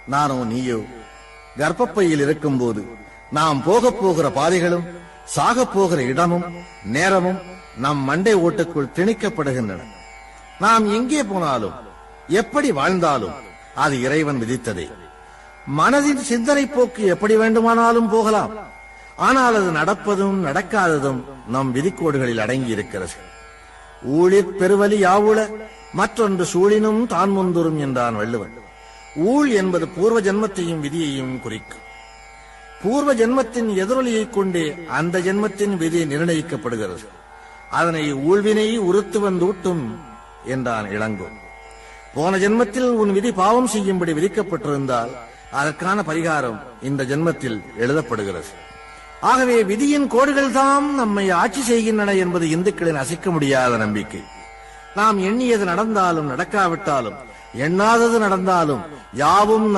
நானோ நீயோ கர்ப்பப்பையில் இருக்கும் போது நாம் போகப் போகிற பாதைகளும் சாகப் போகிற இடமும் நேரமும் நம் மண்டை ஓட்டுக்குள் திணிக்கப்படுகின்றன. நாம் எங்கே போனாலும் எப்படி வாழ்ந்தாலும் அது இறைவன் விதித்ததே. மனதின் சிந்தனை போக்கு எப்படி வேண்டுமானாலும் போகலாம். ஆனால் அது நடப்பதும் நடக்காததும் நம் விதிக்கோடுகளில் அடங்கி இருக்கிறது. ஊழிற் பெருவலி யாவுள மற்றொன்று சூழினும் தான் முந்துரும் என்றான் வள்ளுவன். ஊழ் என்பது பூர்வ ஜென்மத்தையும் விதியையும் குறிக்கும். பூர்வ ஜென்மத்தின் எதிரொலியைக் கொண்டே அந்த ஜென்மத்தின் விதி நிர்ணயிக்கப்படுகிறது. அதனை ஊழ்வினை உறுத்து வந்தூட்டும் என்றான் இளங்கோ. போன ஜென்மத்தில் உன் விதி பாவம் செய்யும்படி விதிக்கப்பட்டிருந்தால் அதற்கான பரிகாரம் இந்த ஜென்மத்தில் எழுதப்படுகிறது. ஆகவே விதியின் கோடுகள் தாம் நம்மை ஆட்சி செய்கின்றன என்பது இந்துக்களின் அசைக்க முடியாத நம்பிக்கை. நாம் எண்ணியது நடந்தாலும் நடக்காவிட்டாலும், எண்ணாதது நடந்தாலும் யாவும்